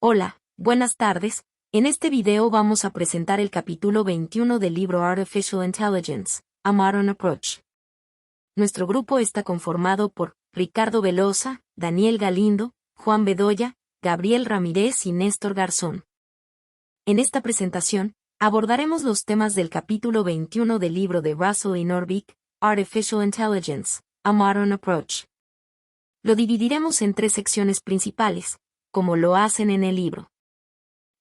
Hola, buenas tardes. En este video vamos a presentar el capítulo 21 del libro Artificial Intelligence, A Modern Approach. Nuestro grupo está conformado por Ricardo Velosa, Daniel Galindo, Juan Bedoya, Gabriel Ramírez y Néstor Garzón. En esta presentación, abordaremos los temas del capítulo 21 del libro de Russell y Norvig, Artificial Intelligence, A Modern Approach. Lo dividiremos en 3 secciones principales, como lo hacen en el libro.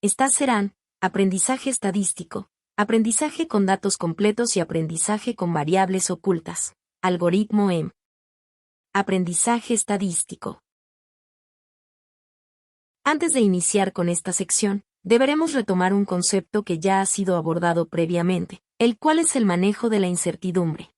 Estas serán: aprendizaje estadístico, aprendizaje con datos completos y aprendizaje con variables ocultas, algoritmo EM. Aprendizaje estadístico. Antes de iniciar con esta sección, deberemos retomar un concepto que ya ha sido abordado previamente, el cual es el manejo de la incertidumbre.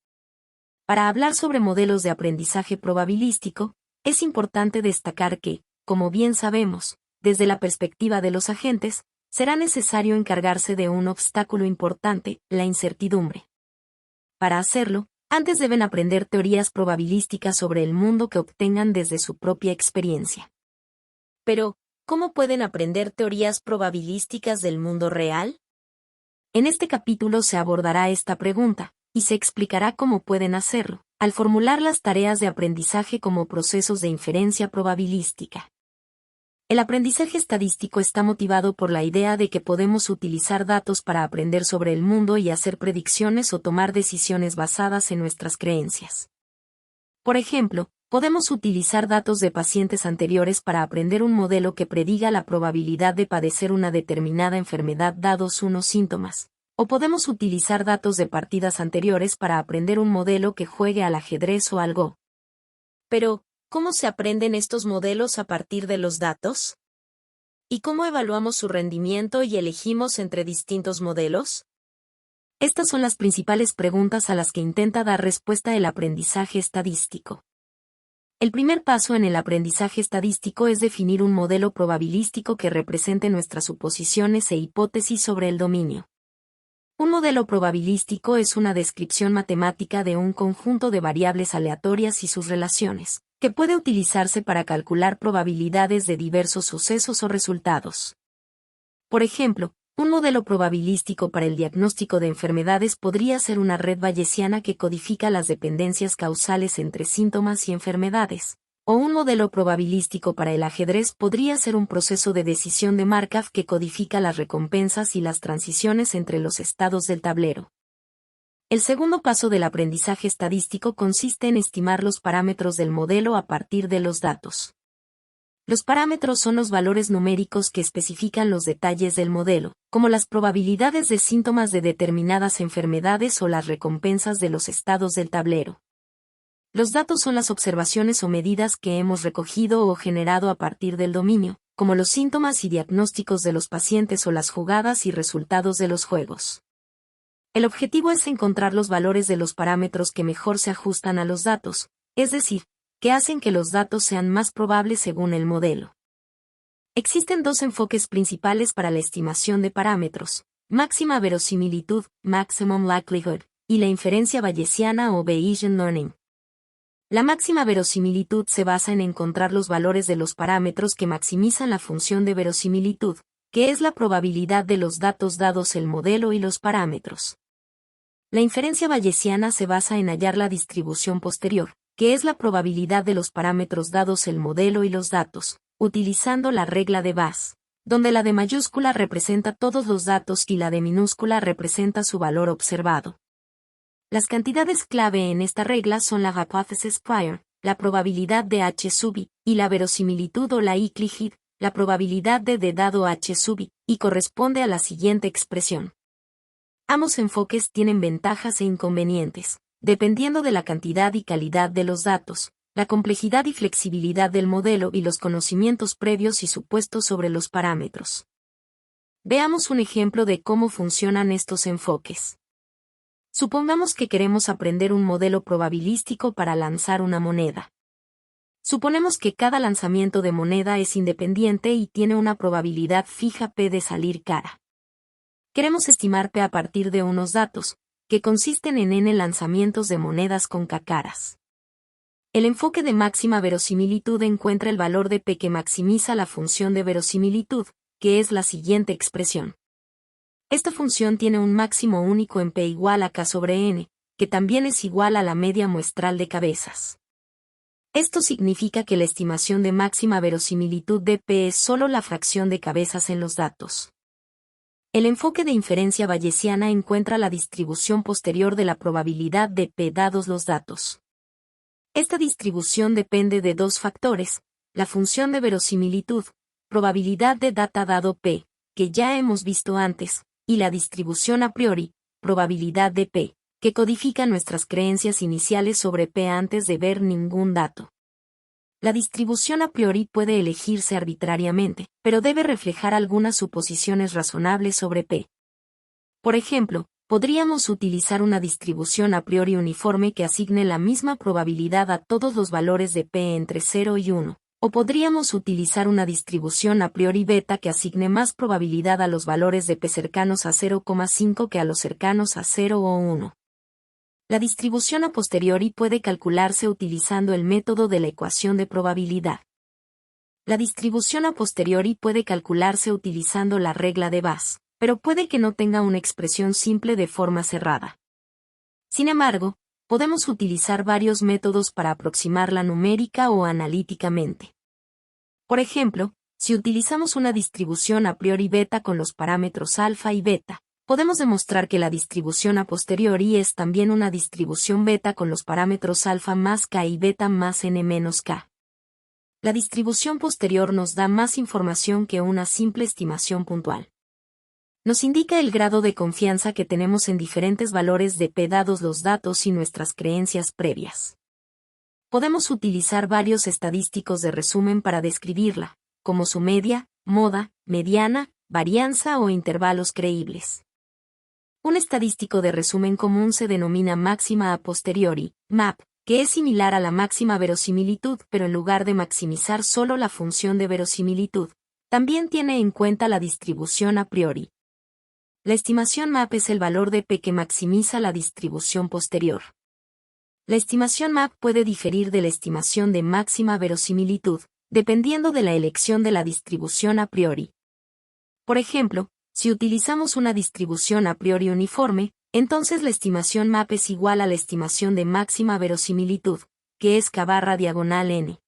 Para hablar sobre modelos de aprendizaje probabilístico, es importante destacar que, como bien sabemos, desde la perspectiva de los agentes, será necesario encargarse de un obstáculo importante, la incertidumbre. Para hacerlo, antes deben aprender teorías probabilísticas sobre el mundo que obtengan desde su propia experiencia. Pero, ¿cómo pueden aprender teorías probabilísticas del mundo real? En este capítulo se abordará esta pregunta, y se explicará cómo pueden hacerlo, al formular las tareas de aprendizaje como procesos de inferencia probabilística. El aprendizaje estadístico está motivado por la idea de que podemos utilizar datos para aprender sobre el mundo y hacer predicciones o tomar decisiones basadas en nuestras creencias. Por ejemplo, podemos utilizar datos de pacientes anteriores para aprender un modelo que prediga la probabilidad de padecer una determinada enfermedad dados unos síntomas. O podemos utilizar datos de partidas anteriores para aprender un modelo que juegue al ajedrez o al Go. Pero, ¿cómo se aprenden estos modelos a partir de los datos? ¿Y cómo evaluamos su rendimiento y elegimos entre distintos modelos? Estas son las principales preguntas a las que intenta dar respuesta el aprendizaje estadístico. El primer paso en el aprendizaje estadístico es definir un modelo probabilístico que represente nuestras suposiciones e hipótesis sobre el dominio. Un modelo probabilístico es una descripción matemática de un conjunto de variables aleatorias y sus relaciones, que puede utilizarse para calcular probabilidades de diversos sucesos o resultados. Por ejemplo, un modelo probabilístico para el diagnóstico de enfermedades podría ser una red bayesiana que codifica las dependencias causales entre síntomas y enfermedades. O un modelo probabilístico para el ajedrez podría ser un proceso de decisión de Markov que codifica las recompensas y las transiciones entre los estados del tablero. El segundo paso del aprendizaje estadístico consiste en estimar los parámetros del modelo a partir de los datos. Los parámetros son los valores numéricos que especifican los detalles del modelo, como las probabilidades de síntomas de determinadas enfermedades o las recompensas de los estados del tablero. Los datos son las observaciones o medidas que hemos recogido o generado a partir del dominio, como los síntomas y diagnósticos de los pacientes o las jugadas y resultados de los juegos. El objetivo es encontrar los valores de los parámetros que mejor se ajustan a los datos, es decir, que hacen que los datos sean más probables según el modelo. Existen 2 enfoques principales para la estimación de parámetros: máxima verosimilitud, maximum likelihood, y la inferencia bayesiana o Bayesian learning. La máxima verosimilitud se basa en encontrar los valores de los parámetros que maximizan la función de verosimilitud, que es la probabilidad de los datos dados el modelo y los parámetros. La inferencia bayesiana se basa en hallar la distribución posterior, que es la probabilidad de los parámetros dados el modelo y los datos, utilizando la regla de Bayes, donde la D mayúscula representa todos los datos y la D minúscula representa su valor observado. Las cantidades clave en esta regla son la hypothesis prior, la probabilidad de H sub i, y la verosimilitud o la likelihood, la probabilidad de D dado H sub i, y corresponde a la siguiente expresión. Ambos enfoques tienen ventajas e inconvenientes, dependiendo de la cantidad y calidad de los datos, la complejidad y flexibilidad del modelo y los conocimientos previos y supuestos sobre los parámetros. Veamos un ejemplo de cómo funcionan estos enfoques. Supongamos que queremos aprender un modelo probabilístico para lanzar una moneda. Suponemos que cada lanzamiento de moneda es independiente y tiene una probabilidad fija P de salir cara. Queremos estimar P a partir de unos datos, que consisten en n lanzamientos de monedas con K caras. El enfoque de máxima verosimilitud encuentra el valor de P que maximiza la función de verosimilitud, que es la siguiente expresión. Esta función tiene un máximo único en P igual a K sobre N, que también es igual a la media muestral de cabezas. Esto significa que la estimación de máxima verosimilitud de P es solo la fracción de cabezas en los datos. El enfoque de inferencia bayesiana encuentra la distribución posterior de la probabilidad de P dados los datos. Esta distribución depende de dos factores, la función de verosimilitud, probabilidad de data dado P, que ya hemos visto antes, y la distribución a priori, probabilidad de P, que codifica nuestras creencias iniciales sobre P antes de ver ningún dato. La distribución a priori puede elegirse arbitrariamente, pero debe reflejar algunas suposiciones razonables sobre P. Por ejemplo, podríamos utilizar una distribución a priori uniforme que asigne la misma probabilidad a todos los valores de P entre 0 y 1, o podríamos utilizar una distribución a priori beta que asigne más probabilidad a los valores de P cercanos a 0,5 que a los cercanos a 0 o 1. La distribución a posteriori puede calcularse utilizando el método de la ecuación de probabilidad. La distribución a posteriori puede calcularse utilizando la regla de Bass, pero puede que no tenga una expresión simple de forma cerrada. Sin embargo, podemos utilizar varios métodos para aproximarla numérica o analíticamente. Por ejemplo, si utilizamos una distribución a priori beta con los parámetros alfa y beta, podemos demostrar que la distribución a posteriori es también una distribución beta con los parámetros alfa más k y beta más n menos k. La distribución posterior nos da más información que una simple estimación puntual. Nos indica el grado de confianza que tenemos en diferentes valores de P dados los datos y nuestras creencias previas. Podemos utilizar varios estadísticos de resumen para describirla, como su media, moda, mediana, varianza o intervalos creíbles. Un estadístico de resumen común se denomina máxima a posteriori, MAP, que es similar a la máxima verosimilitud, pero en lugar de maximizar solo la función de verosimilitud, también tiene en cuenta la distribución a priori. La estimación MAP es el valor de P que maximiza la distribución posterior. La estimación MAP puede diferir de la estimación de máxima verosimilitud, dependiendo de la elección de la distribución a priori. Por ejemplo, si utilizamos una distribución a priori uniforme, entonces la estimación MAP es igual a la estimación de máxima verosimilitud, que es k/n.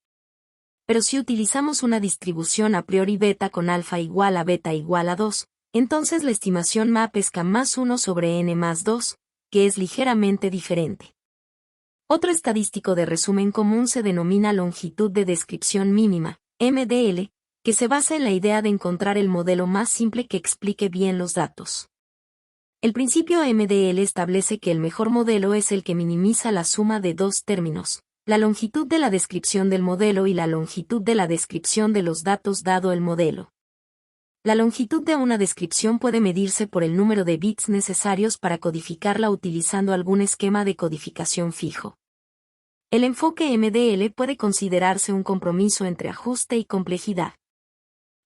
Pero si utilizamos una distribución a priori beta con alfa igual a beta igual a 2, entonces la estimación MAP es k más 1 sobre n más 2, que es ligeramente diferente. Otro estadístico de resumen común se denomina longitud de descripción mínima, MDL, que se basa en la idea de encontrar el modelo más simple que explique bien los datos. El principio MDL establece que el mejor modelo es el que minimiza la suma de dos términos, la longitud de la descripción del modelo y la longitud de la descripción de los datos dado el modelo. La longitud de una descripción puede medirse por el número de bits necesarios para codificarla utilizando algún esquema de codificación fijo. El enfoque MDL puede considerarse un compromiso entre ajuste y complejidad.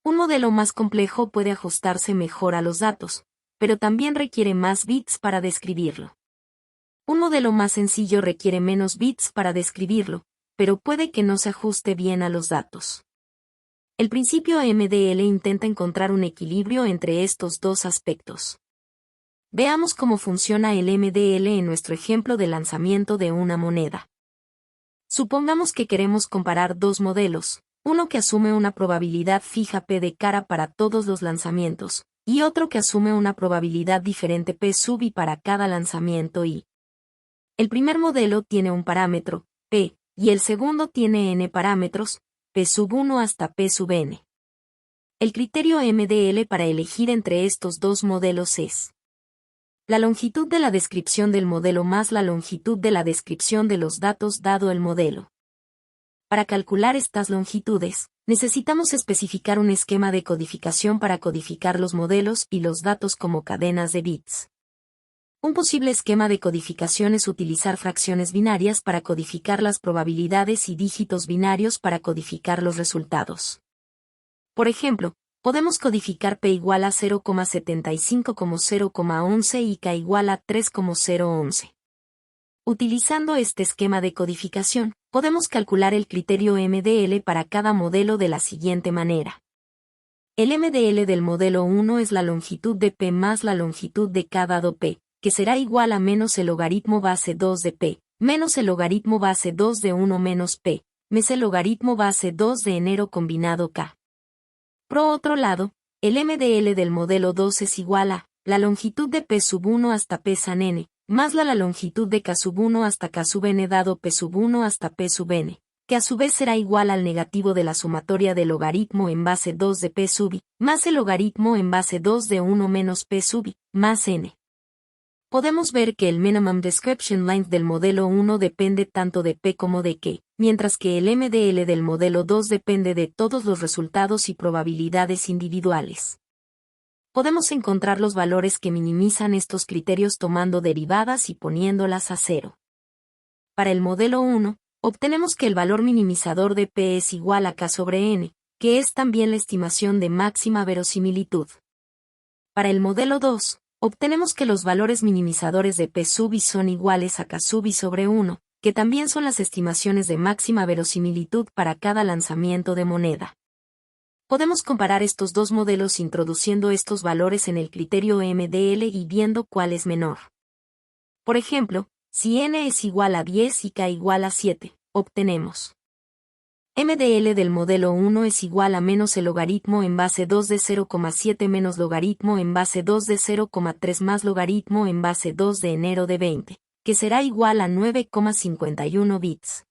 Un modelo más complejo puede ajustarse mejor a los datos, pero también requiere más bits para describirlo. Un modelo más sencillo requiere menos bits para describirlo, pero puede que no se ajuste bien a los datos. El principio MDL intenta encontrar un equilibrio entre estos dos aspectos. Veamos cómo funciona el MDL en nuestro ejemplo de lanzamiento de una moneda. Supongamos que queremos comparar dos modelos, uno que asume una probabilidad fija P de cara para todos los lanzamientos, y otro que asume una probabilidad diferente P sub i para cada lanzamiento i. El primer modelo tiene un parámetro, P, y el segundo tiene n parámetros, P sub 1 hasta P sub n. El criterio MDL para elegir entre estos dos modelos es la longitud de la descripción del modelo más la longitud de la descripción de los datos dado el modelo. Para calcular estas longitudes, necesitamos especificar un esquema de codificación para codificar los modelos y los datos como cadenas de bits. Un posible esquema de codificación es utilizar fracciones binarias para codificar las probabilidades y dígitos binarios para codificar los resultados. Por ejemplo, podemos codificar P igual a 0,75 como 0,11 y K igual a 3 como 0,11. Utilizando este esquema de codificación, podemos calcular el criterio MDL para cada modelo de la siguiente manera. El MDL del modelo 1 es la longitud de P más la longitud de K dado P, que será igual a menos el logaritmo base 2 de P, menos el logaritmo base 2 de 1 menos P, más el logaritmo base 2 de enero combinado K. Por otro lado, el MDL del modelo 2 es igual a la longitud de P sub 1 hasta P san n, más la longitud de K sub 1 hasta K sub n dado P sub 1 hasta P sub n, que a su vez será igual al negativo de la sumatoria del logaritmo en base 2 de P sub i, más el logaritmo en base 2 de 1 menos P sub i, más n. Podemos ver que el minimum description length del modelo 1 depende tanto de P como de K, mientras que el MDL del modelo 2 depende de todos los resultados y probabilidades individuales. Podemos encontrar los valores que minimizan estos criterios tomando derivadas y poniéndolas a cero. Para el modelo 1, obtenemos que el valor minimizador de P es igual a K sobre N, que es también la estimación de máxima verosimilitud. Para el modelo 2, obtenemos que los valores minimizadores de P sub i son iguales a K sub i sobre 1, que también son las estimaciones de máxima verosimilitud para cada lanzamiento de moneda. Podemos comparar estos dos modelos introduciendo estos valores en el criterio MDL y viendo cuál es menor. Por ejemplo, si n es igual a 10 y k igual a 7, obtenemos MDL del modelo 1 es igual a menos el logaritmo en base 2 de 0,7 menos logaritmo en base 2 de 0,3 más logaritmo en base 2 de enero de 20, que será igual a 9,51 bits.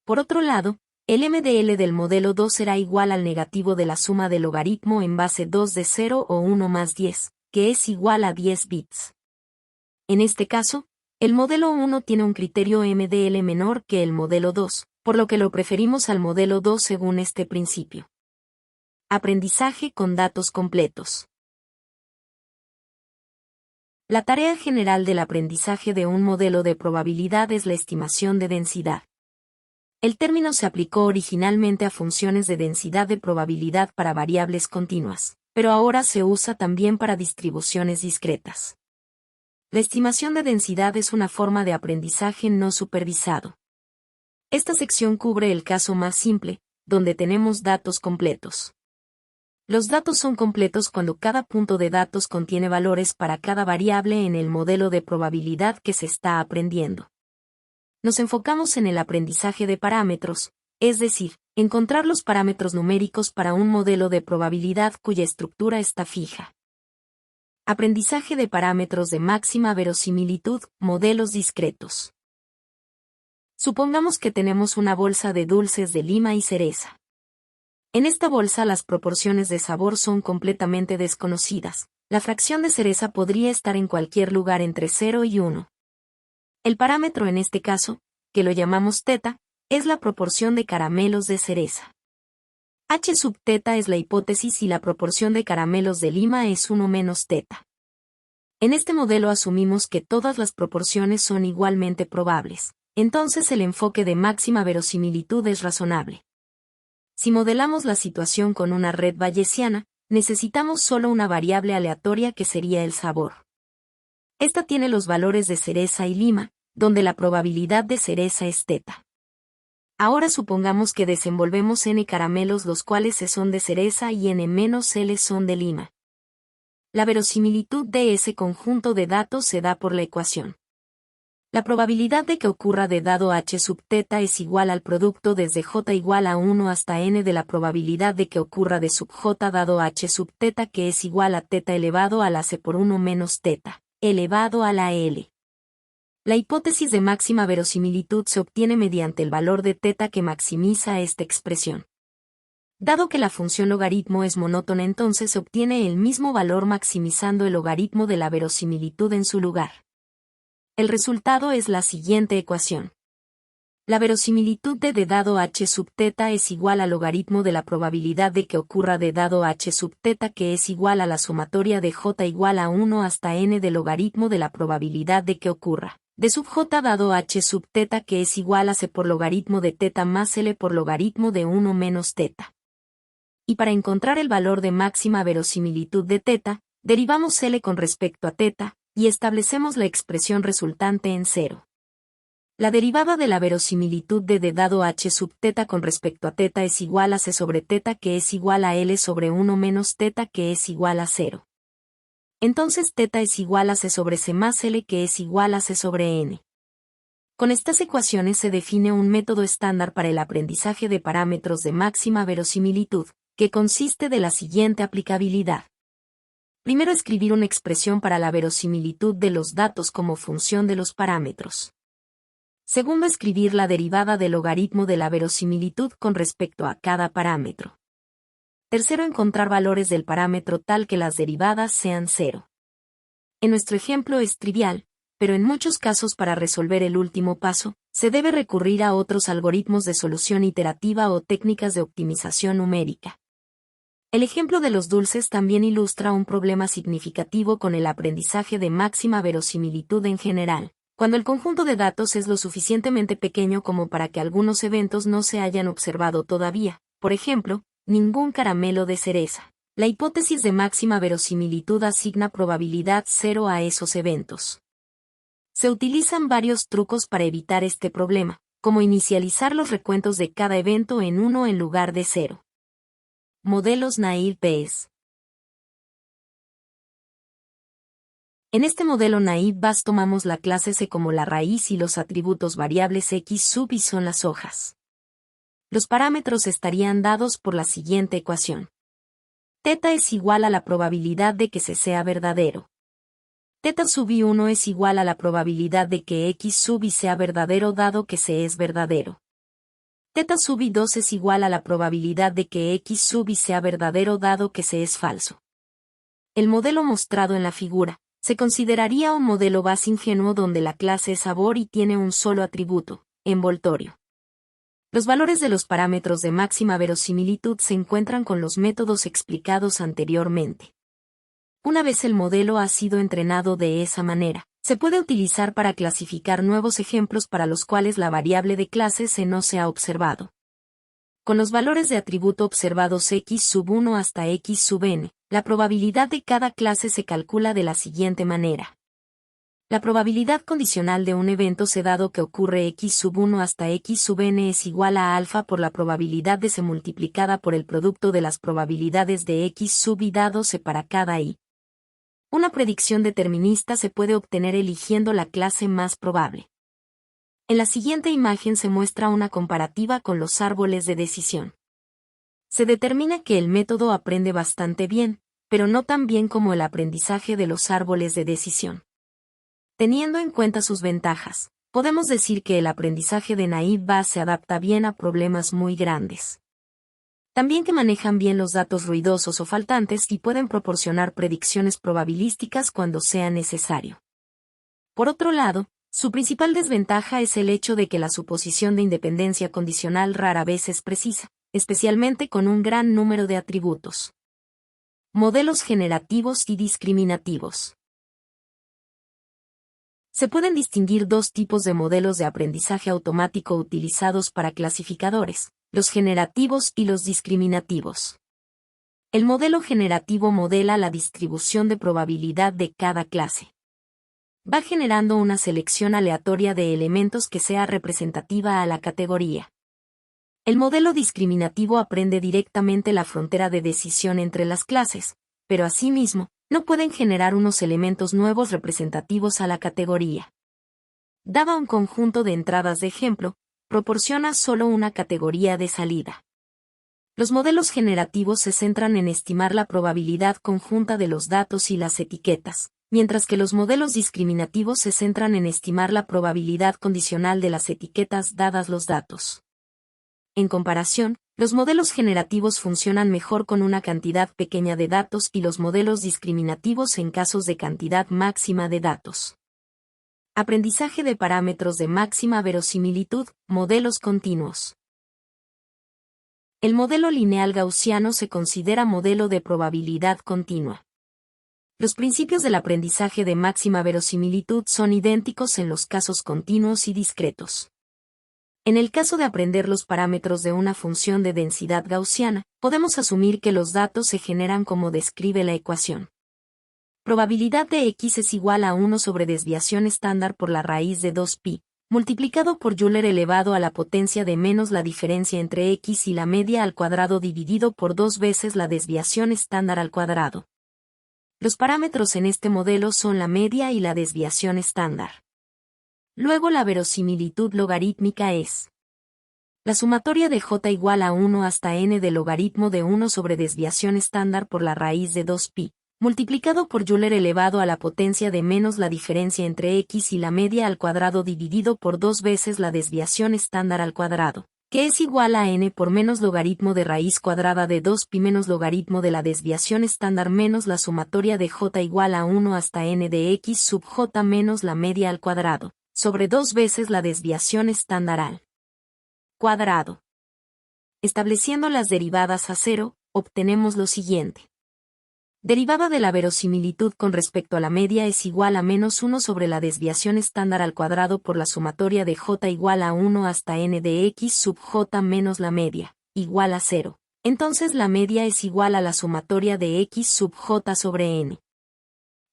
Por otro lado, el MDL del modelo 2 será igual al negativo de la suma del logaritmo en base 2 de 0 o 1 más 10, que es igual a 10 bits. En este caso, el modelo 1 tiene un criterio MDL menor que el modelo 2, por lo que lo preferimos al modelo 2 según este principio. Aprendizaje con datos completos. La tarea general del aprendizaje de un modelo de probabilidad es la estimación de densidad. El término se aplicó originalmente a funciones de densidad de probabilidad para variables continuas, pero ahora se usa también para distribuciones discretas. La estimación de densidad es una forma de aprendizaje no supervisado. Esta sección cubre el caso más simple, donde tenemos datos completos. Los datos son completos cuando cada punto de datos contiene valores para cada variable en el modelo de probabilidad que se está aprendiendo. Nos enfocamos en el aprendizaje de parámetros, es decir, encontrar los parámetros numéricos para un modelo de probabilidad cuya estructura está fija. Aprendizaje de parámetros de máxima verosimilitud, modelos discretos. Supongamos que tenemos una bolsa de dulces de lima y cereza. En esta bolsa las proporciones de sabor son completamente desconocidas. La fracción de cereza podría estar en cualquier lugar entre 0 y 1. El parámetro en este caso, que lo llamamos teta, es la proporción de caramelos de cereza. H sub teta es la hipótesis y la proporción de caramelos de lima es 1 menos teta. En este modelo asumimos que todas las proporciones son igualmente probables, entonces el enfoque de máxima verosimilitud es razonable. Si modelamos la situación con una red bayesiana, necesitamos solo una variable aleatoria que sería el sabor. Esta tiene los valores de cereza y lima, donde la probabilidad de cereza es teta. Ahora supongamos que desenvolvemos n caramelos los cuales son de cereza y n-l son de lima. La verosimilitud de ese conjunto de datos se da por la ecuación. La probabilidad de que ocurra de dado h sub teta es igual al producto desde j igual a 1 hasta n de la probabilidad de que ocurra de sub j dado h sub teta que es igual a teta elevado a la c por 1 menos teta, elevado a la l. La hipótesis de máxima verosimilitud se obtiene mediante el valor de teta que maximiza esta expresión. Dado que la función logaritmo es monótona, entonces se obtiene el mismo valor maximizando el logaritmo de la verosimilitud en su lugar. El resultado es la siguiente ecuación. La verosimilitud de dado h sub teta es igual al logaritmo de la probabilidad de que ocurra de dado h sub teta que es igual a la sumatoria de j igual a 1 hasta n del logaritmo de la probabilidad de que ocurra de sub j dado h sub teta que es igual a c por logaritmo de teta más l por logaritmo de 1 menos teta. Y para encontrar el valor de máxima verosimilitud de teta, derivamos l con respecto a teta, y establecemos la expresión resultante en 0. La derivada de la verosimilitud de d dado h sub θ con respecto a θ es igual a c sobre θ que es igual a L sobre 1 menos θ que es igual a 0. Entonces θ es igual a c sobre c más L que es igual a c sobre n. Con estas ecuaciones se define un método estándar para el aprendizaje de parámetros de máxima verosimilitud, que consiste de la siguiente aplicabilidad. Primero, escribir una expresión para la verosimilitud de los datos como función de los parámetros. Segundo, escribir la derivada del logaritmo de la verosimilitud con respecto a cada parámetro. Tercero, encontrar valores del parámetro tal que las derivadas sean 0. En nuestro ejemplo es trivial, pero en muchos casos para resolver el último paso, se debe recurrir a otros algoritmos de solución iterativa o técnicas de optimización numérica. El ejemplo de los dulces también ilustra un problema significativo con el aprendizaje de máxima verosimilitud en general, cuando el conjunto de datos es lo suficientemente pequeño como para que algunos eventos no se hayan observado todavía, por ejemplo, ningún caramelo de cereza. La hipótesis de máxima verosimilitud asigna probabilidad 0 a esos eventos. Se utilizan varios trucos para evitar este problema, como inicializar los recuentos de cada evento en 1 en lugar de 0. Modelos naive-Bayes. En este modelo naive-Bayes tomamos la clase C como la raíz y los atributos variables X sub y son las hojas. Los parámetros estarían dados por la siguiente ecuación. Θ es igual a la probabilidad de que C sea verdadero. Θ sub i1 es igual a la probabilidad de que X sub i sea verdadero dado que C es verdadero. Θ sub i2 es igual a la probabilidad de que X sub i sea verdadero dado que C es falso. El modelo mostrado en la figura se consideraría un modelo Bayes ingenuo donde la clase es sabor y tiene un solo atributo, envoltorio. Los valores de los parámetros de máxima verosimilitud se encuentran con los métodos explicados anteriormente. Una vez el modelo ha sido entrenado de esa manera, se puede utilizar para clasificar nuevos ejemplos para los cuales la variable de clase C no se ha observado. Con los valores de atributo observados X sub 1 hasta X sub n, la probabilidad de cada clase se calcula de la siguiente manera. La probabilidad condicional de un evento C dado que ocurre X sub 1 hasta X sub n es igual a alfa por la probabilidad de C multiplicada por el producto de las probabilidades de X sub i dado C para cada i. Una predicción determinista se puede obtener eligiendo la clase más probable. En la siguiente imagen se muestra una comparativa con los árboles de decisión. Se determina que el método aprende bastante bien, pero no tan bien como el aprendizaje de los árboles de decisión. Teniendo en cuenta sus ventajas, podemos decir que el aprendizaje de naive-Bayes se adapta bien a problemas muy grandes. También que manejan bien los datos ruidosos o faltantes y pueden proporcionar predicciones probabilísticas cuando sea necesario. Por otro lado, su principal desventaja es el hecho de que la suposición de independencia condicional rara vez es precisa, especialmente con un gran número de atributos. Modelos generativos y discriminativos. Se pueden distinguir dos tipos de modelos de aprendizaje automático utilizados para clasificadores, los generativos y los discriminativos. El modelo generativo modela la distribución de probabilidad de cada clase. Va generando una selección aleatoria de elementos que sea representativa a la categoría. El modelo discriminativo aprende directamente la frontera de decisión entre las clases, pero asimismo, no pueden generar unos elementos nuevos representativos a la categoría. Dada un conjunto de entradas de ejemplo, proporciona solo una categoría de salida. Los modelos generativos se centran en estimar la probabilidad conjunta de los datos y las etiquetas, mientras que los modelos discriminativos se centran en estimar la probabilidad condicional de las etiquetas dadas los datos. En comparación, los modelos generativos funcionan mejor con una cantidad pequeña de datos y los modelos discriminativos en casos de cantidad máxima de datos. Aprendizaje de parámetros de máxima verosimilitud, modelos continuos. El modelo lineal gaussiano se considera modelo de probabilidad continua. Los principios del aprendizaje de máxima verosimilitud son idénticos en los casos continuos y discretos. En el caso de aprender los parámetros de una función de densidad gaussiana, podemos asumir que los datos se generan como describe la ecuación. Probabilidad de X es igual a 1 sobre desviación estándar por la raíz de 2pi, multiplicado por Euler elevado a la potencia de menos la diferencia entre x y la media al cuadrado dividido por 2 veces la desviación estándar al cuadrado. Los parámetros en este modelo son la media y la desviación estándar. Luego la verosimilitud logarítmica es la sumatoria de j igual a 1 hasta n del logaritmo de 1 sobre desviación estándar por la raíz de 2pi, multiplicado por Euler elevado a la potencia de menos la diferencia entre x y la media al cuadrado dividido por 2 veces la desviación estándar al cuadrado, que es igual a n por menos logaritmo de raíz cuadrada de 2pi menos logaritmo de la desviación estándar menos la sumatoria de j igual a 1 hasta n de x sub j menos la media al cuadrado, sobre 2 veces la desviación estándar al cuadrado. Estableciendo las derivadas a cero, obtenemos lo siguiente. Derivada de la verosimilitud con respecto a la media es igual a menos 1 sobre la desviación estándar al cuadrado por la sumatoria de j igual a 1 hasta n de x sub j menos la media, igual a 0. Entonces la media es igual a la sumatoria de x sub j sobre n.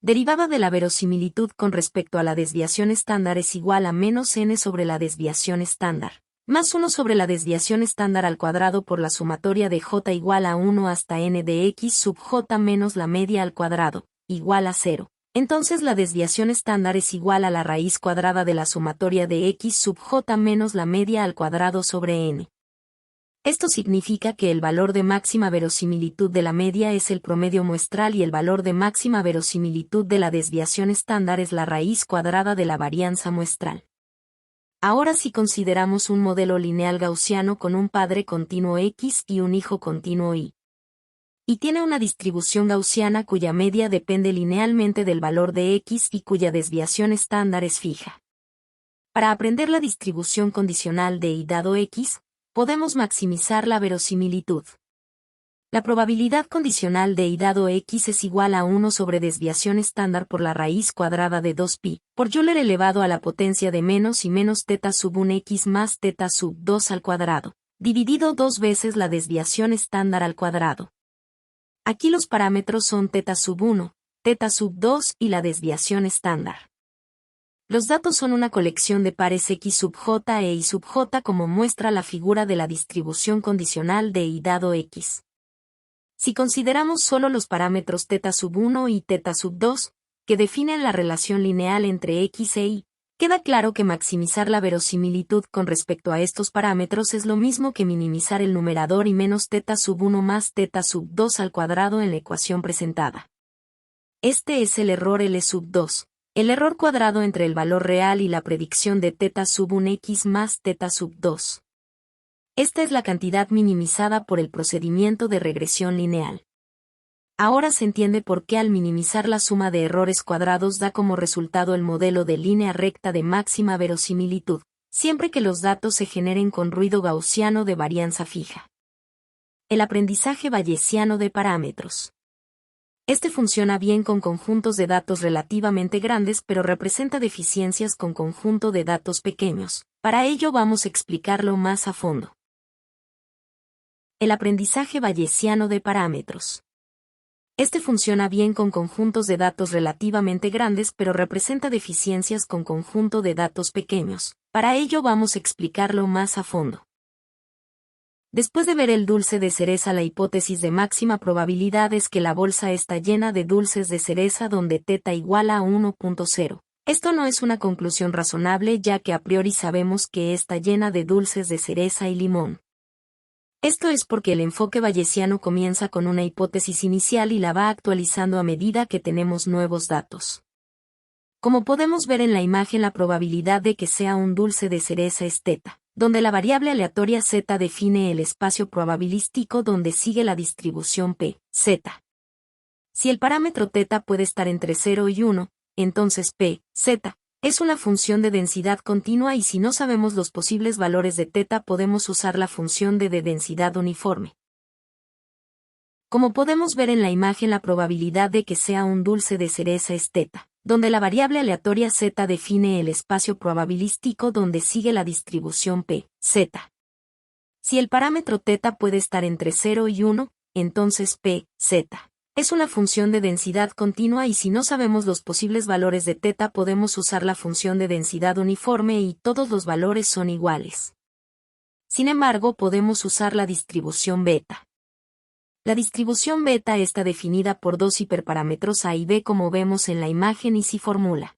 Derivada de la verosimilitud con respecto a la desviación estándar es igual a menos n sobre la desviación estándar, más 1 sobre la desviación estándar al cuadrado por la sumatoria de j igual a 1 hasta n de x sub j menos la media al cuadrado, igual a 0. Entonces la desviación estándar es igual a la raíz cuadrada de la sumatoria de x sub j menos la media al cuadrado sobre n. Esto significa que el valor de máxima verosimilitud de la media es el promedio muestral y el valor de máxima verosimilitud de la desviación estándar es la raíz cuadrada de la varianza muestral. Ahora si consideramos un modelo lineal gaussiano con un padre continuo x y un hijo continuo y tiene una distribución gaussiana cuya media depende linealmente del valor de x y cuya desviación estándar es fija. Para aprender la distribución condicional de y dado x, podemos maximizar la verosimilitud. La probabilidad condicional de y dado x es igual a 1 sobre desviación estándar por la raíz cuadrada de 2pi, por Euler elevado a la potencia de menos y menos teta sub 1 x más teta sub 2 al cuadrado, dividido 2 veces la desviación estándar al cuadrado. Aquí los parámetros son teta sub 1, teta sub 2 y la desviación estándar. Los datos son una colección de pares x sub j e y sub j como muestra la figura de la distribución condicional de y dado x. Si consideramos solo los parámetros teta sub 1 y teta sub 2, que definen la relación lineal entre x e y, queda claro que maximizar la verosimilitud con respecto a estos parámetros es lo mismo que minimizar el numerador y menos teta sub 1 más teta sub 2 al cuadrado en la ecuación presentada. Este es el error L sub 2. El error cuadrado entre el valor real y la predicción de teta sub 1x más teta sub 2. Esta es la cantidad minimizada por el procedimiento de regresión lineal. Ahora se entiende por qué al minimizar la suma de errores cuadrados da como resultado el modelo de línea recta de máxima verosimilitud, siempre que los datos se generen con ruido gaussiano de varianza fija. El aprendizaje bayesiano de parámetros. Este funciona bien con conjuntos de datos relativamente grandes pero representa deficiencias con conjunto de datos pequeños. Para ello vamos a explicarlo más a fondo. El aprendizaje bayesiano de parámetros. Este funciona bien con conjuntos de datos relativamente grandes pero representa deficiencias con conjunto de datos pequeños. Para ello vamos a explicarlo más a fondo. Después de ver el dulce de cereza, la hipótesis de máxima probabilidad es que la bolsa está llena de dulces de cereza donde teta iguala a 1.0. Esto no es una conclusión razonable ya que a priori sabemos que está llena de dulces de cereza y limón. Esto es porque el enfoque bayesiano comienza con una hipótesis inicial y la va actualizando a medida que tenemos nuevos datos. Como podemos ver en la imagen, la probabilidad de que sea un dulce de cereza es teta, donde la variable aleatoria z define el espacio probabilístico donde sigue la distribución p, z. Si el parámetro teta puede estar entre 0 y 1, entonces p, z, es una función de densidad continua y si no sabemos los posibles valores de teta podemos usar la función de densidad uniforme. Como podemos ver en la imagen, la probabilidad de que sea un dulce de cereza es teta, donde la variable aleatoria z define el espacio probabilístico donde sigue la distribución p, z. Si el parámetro teta puede estar entre 0 y 1, entonces p, z, Es una función de densidad continua y si no sabemos los posibles valores de θ podemos usar la función de densidad uniforme y todos los valores son iguales. Sin embargo, podemos usar la distribución beta. La distribución beta está definida por dos hiperparámetros A y B como vemos en la imagen y si formula.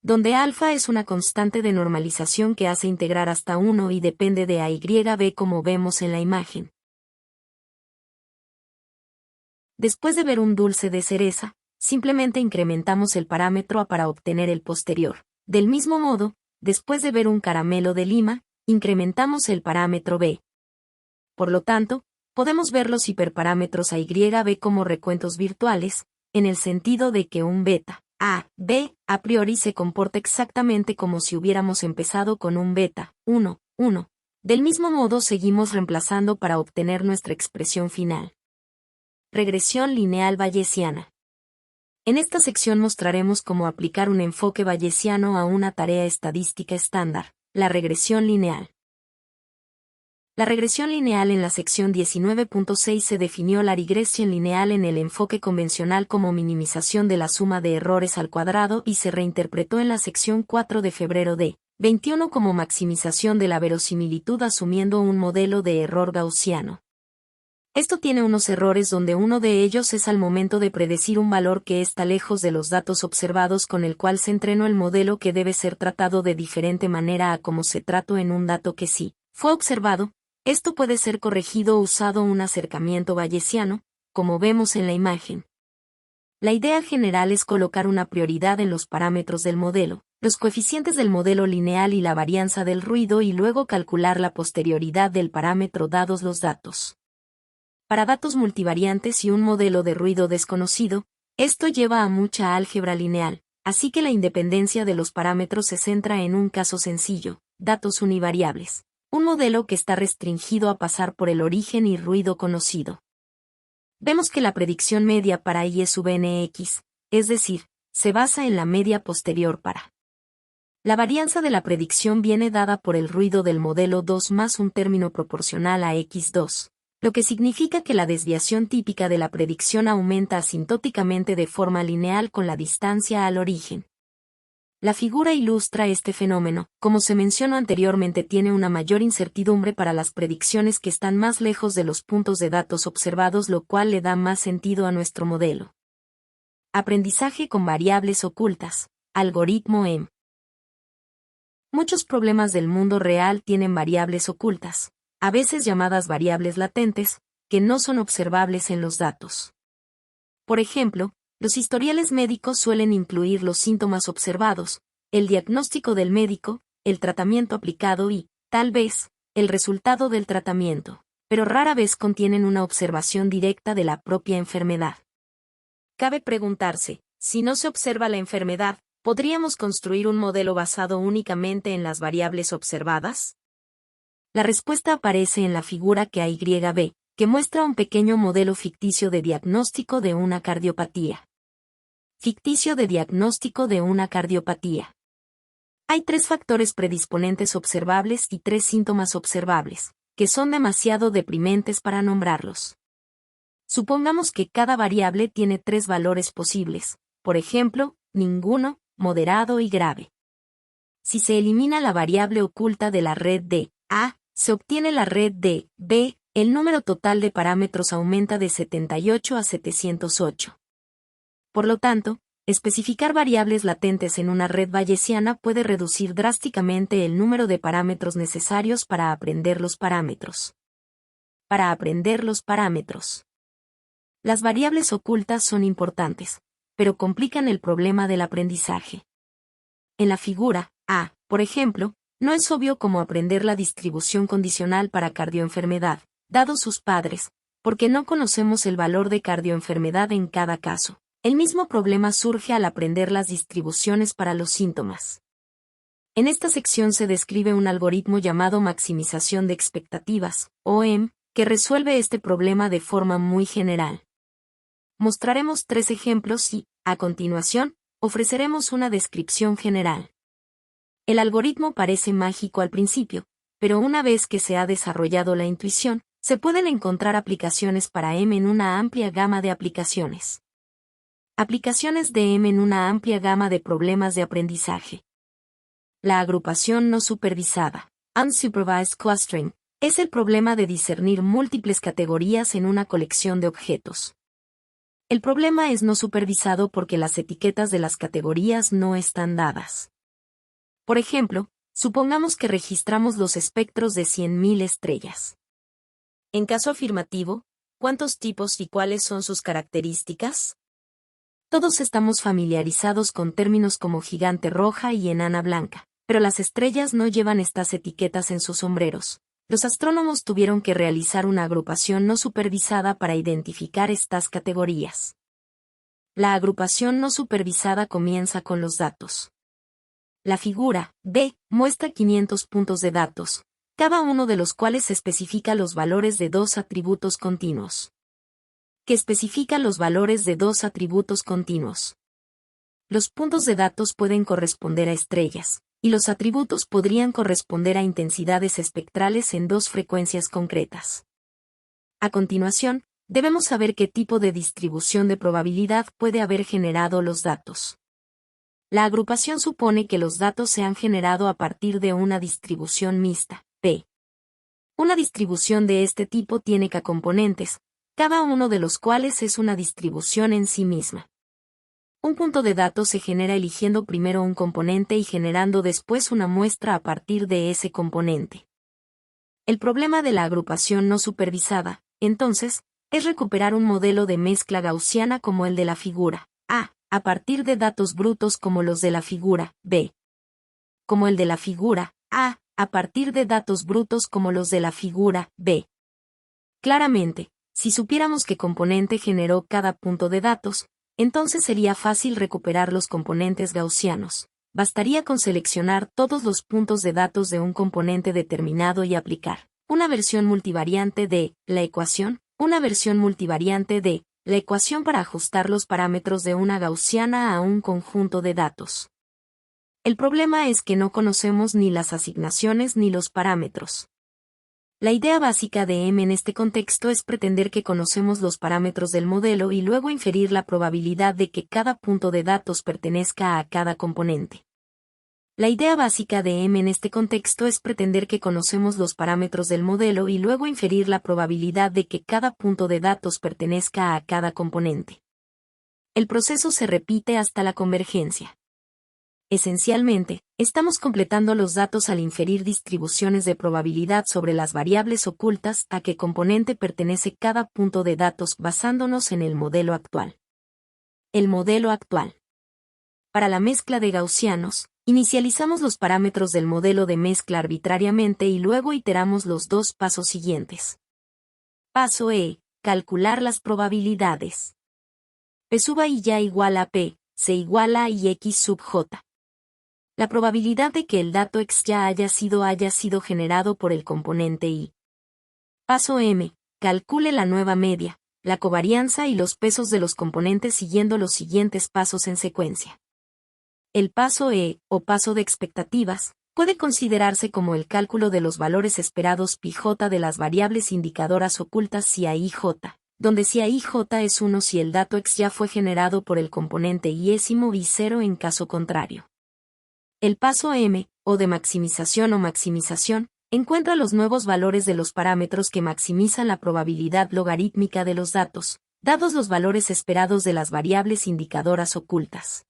Donde alfa es una constante de normalización que hace integrar hasta 1 y depende de A y B como vemos en la imagen. Después de ver un dulce de cereza, simplemente incrementamos el parámetro A para obtener el posterior. Del mismo modo, después de ver un caramelo de Lima, incrementamos el parámetro B. Por lo tanto, podemos ver los hiperparámetros A y B como recuentos virtuales, en el sentido de que un beta A, B, a priori se comporta exactamente como si hubiéramos empezado con un beta 1, 1. Del mismo modo seguimos reemplazando para obtener nuestra expresión final. Regresión lineal bayesiana. En esta sección mostraremos cómo aplicar un enfoque bayesiano a una tarea estadística estándar, la regresión lineal. La regresión lineal en la sección 19.6 se definió la regresión lineal en el enfoque convencional como minimización de la suma de errores al cuadrado y se reinterpretó en la sección 4 de febrero de 21 como maximización de la verosimilitud asumiendo un modelo de error gaussiano. Esto tiene unos errores donde uno de ellos es al momento de predecir un valor que está lejos de los datos observados con el cual se entrenó el modelo que debe ser tratado de diferente manera a como se trató en un dato que sí fue observado. Esto puede ser corregido usando un acercamiento bayesiano, como vemos en la imagen. La idea general es colocar una prioridad en los parámetros del modelo, los coeficientes del modelo lineal y la varianza del ruido y luego calcular la posterioridad del parámetro dados los datos. Para datos multivariantes y un modelo de ruido desconocido, esto lleva a mucha álgebra lineal, así que la independencia de los parámetros se centra en un caso sencillo, datos univariables, un modelo que está restringido a pasar por el origen y ruido conocido. Vemos que la predicción media para I sub nx, es decir, se basa en la media posterior para. La varianza de la predicción viene dada por el ruido del modelo 2 más un término proporcional a x2. Lo que significa que la desviación típica de la predicción aumenta asintóticamente de forma lineal con la distancia al origen. La figura ilustra este fenómeno, como se mencionó anteriormente tiene una mayor incertidumbre para las predicciones que están más lejos de los puntos de datos observados lo cual le da más sentido a nuestro modelo. Aprendizaje con variables ocultas, algoritmo EM. Muchos problemas del mundo real tienen variables ocultas, a veces llamadas variables latentes, que no son observables en los datos. Por ejemplo, los historiales médicos suelen incluir los síntomas observados, el diagnóstico del médico, el tratamiento aplicado y, tal vez, el resultado del tratamiento, pero rara vez contienen una observación directa de la propia enfermedad. Cabe preguntarse, si no se observa la enfermedad, ¿podríamos construir un modelo basado únicamente en las variables observadas? La respuesta aparece en la figura que AYB, que muestra un pequeño modelo ficticio de diagnóstico de una cardiopatía. Ficticio de diagnóstico de una cardiopatía. Hay 3 factores predisponentes observables y 3 síntomas observables, que son demasiado deprimentes para nombrarlos. Supongamos que cada variable tiene 3 valores posibles, por ejemplo, ninguno, moderado y grave. Si se elimina la variable oculta de la red de A, se obtiene la red de B, el número total de parámetros aumenta de 78 a 708. Por lo tanto, especificar variables latentes en una red bayesiana puede reducir drásticamente el número de parámetros necesarios para aprender los parámetros. Para aprender los parámetros. Las variables ocultas son importantes, pero complican el problema del aprendizaje. En la figura A, por ejemplo, no es obvio cómo aprender la distribución condicional para cardioenfermedad, dados sus padres, porque no conocemos el valor de cardioenfermedad en cada caso. El mismo problema surge al aprender las distribuciones para los síntomas. En esta sección se describe un algoritmo llamado maximización de expectativas, OM, que resuelve este problema de forma muy general. Mostraremos 3 ejemplos y, a continuación, ofreceremos una descripción general. El algoritmo parece mágico al principio, pero una vez que se ha desarrollado la intuición, Se pueden encontrar aplicaciones para M en una amplia gama de aplicaciones. Aplicaciones de M en una amplia gama de problemas de aprendizaje. La agrupación no supervisada, unsupervised clustering, es el problema de discernir múltiples categorías en una colección de objetos. El problema es no supervisado porque las etiquetas de las categorías no están dadas. Por ejemplo, supongamos que registramos los espectros de 100.000 estrellas. En caso afirmativo, ¿cuántos tipos y cuáles son sus características? Todos estamos familiarizados con términos como gigante roja y enana blanca, pero las estrellas no llevan estas etiquetas en sus sombreros. Los astrónomos tuvieron que realizar una agrupación no supervisada para identificar estas categorías. La agrupación no supervisada comienza con los datos. La figura B muestra 500 puntos de datos, cada uno de los cuales especifica los valores de dos atributos continuos. Que especifica los valores de dos atributos continuos. Los puntos de datos pueden corresponder a estrellas, y los atributos podrían corresponder a intensidades espectrales en dos frecuencias concretas. A continuación, debemos saber qué tipo de distribución de probabilidad puede haber generado los datos. La agrupación supone que los datos se han generado a partir de una distribución mixta, P. Una distribución de este tipo tiene k componentes, cada uno de los cuales es una distribución en sí misma. Un punto de datos se genera eligiendo primero un componente y generando después una muestra a partir de ese componente. El problema de la agrupación no supervisada, entonces, es recuperar un modelo de mezcla gaussiana como el de la figura A partir de datos brutos como los de la figura B. Como el de la figura A partir de datos brutos como los de la figura B. Claramente, si supiéramos qué componente generó cada punto de datos, entonces sería fácil recuperar los componentes gaussianos. Bastaría con seleccionar todos los puntos de datos de un componente determinado y aplicar una versión multivariante de la ecuación, para ajustar los parámetros de una gaussiana a un conjunto de datos. El problema es que no conocemos ni las asignaciones ni los parámetros. La idea básica de M en este contexto es pretender que conocemos los parámetros del modelo y luego inferir la probabilidad de que cada punto de datos pertenezca a cada componente. La idea básica de M en este contexto es pretender que conocemos los parámetros del modelo y luego inferir la probabilidad de que cada punto de datos pertenezca a cada componente. El proceso se repite hasta la convergencia. Esencialmente, estamos completando los datos al inferir distribuciones de probabilidad sobre las variables ocultas a qué componente pertenece cada punto de datos basándonos en el modelo actual. El modelo actual. Para la mezcla de gaussianos, inicializamos los parámetros del modelo de mezcla arbitrariamente y luego iteramos los dos pasos siguientes. Paso E. Calcular las probabilidades. P sub I ya igual a P, C igual a I X sub J. La probabilidad de que el dato X ya haya sido generado por el componente Y. Paso M. Calcule la nueva media, la covarianza y los pesos de los componentes siguiendo los siguientes pasos en secuencia. El paso E, o paso de expectativas, puede considerarse como el cálculo de los valores esperados πj de las variables indicadoras ocultas Cia y J, donde Cia y J es 1 si el dato X ya fue generado por el componente Y'ésimo y 0 en caso contrario. El paso M, o de maximización o maximización, encuentra los nuevos valores de los parámetros que maximizan la probabilidad logarítmica de los datos, dados los valores esperados de las variables indicadoras ocultas.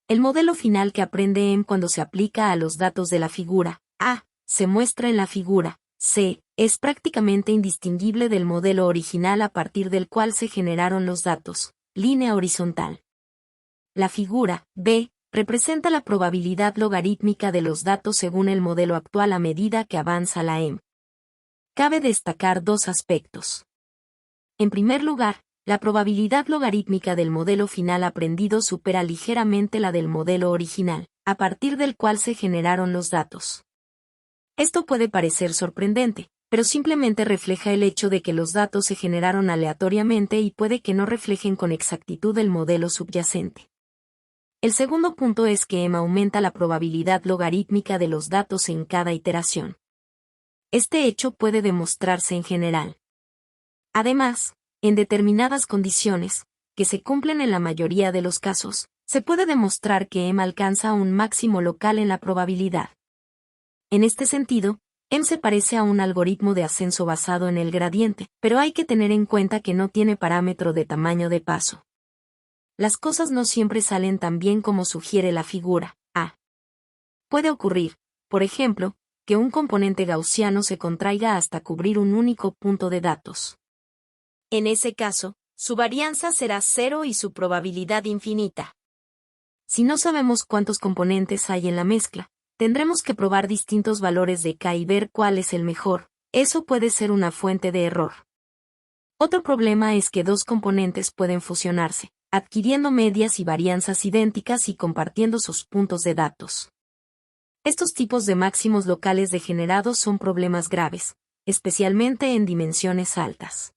El modelo final que aprende M cuando se aplica a los datos de la figura A, se muestra en la figura C, es prácticamente indistinguible del modelo original a partir del cual se generaron los datos, línea horizontal. La figura B representa la probabilidad logarítmica de los datos según el modelo actual a medida que avanza la M. Cabe destacar dos aspectos. En primer lugar, la probabilidad logarítmica del modelo final aprendido supera ligeramente la del modelo original, a partir del cual se generaron los datos. Esto puede parecer sorprendente, pero simplemente refleja el hecho de que los datos se generaron aleatoriamente y puede que no reflejen con exactitud el modelo subyacente. El segundo punto es que M aumenta la probabilidad logarítmica de los datos en cada iteración. Este hecho puede demostrarse en general. Además, en determinadas condiciones, que se cumplen en la mayoría de los casos, se puede demostrar que M alcanza un máximo local en la probabilidad. En este sentido, M se parece a un algoritmo de ascenso basado en el gradiente, pero hay que tener en cuenta que no tiene parámetro de tamaño de paso. Las cosas no siempre salen tan bien como sugiere la figura A. Puede ocurrir, por ejemplo, que un componente gaussiano se contraiga hasta cubrir un único punto de datos. En ese caso, su varianza será 0 y su probabilidad infinita. Si no sabemos cuántos componentes hay en la mezcla, tendremos que probar distintos valores de K y ver cuál es el mejor. Eso puede ser una fuente de error. Otro problema es que dos componentes pueden fusionarse, adquiriendo medias y varianzas idénticas y compartiendo sus puntos de datos. Estos tipos de máximos locales degenerados son problemas graves, especialmente en dimensiones altas.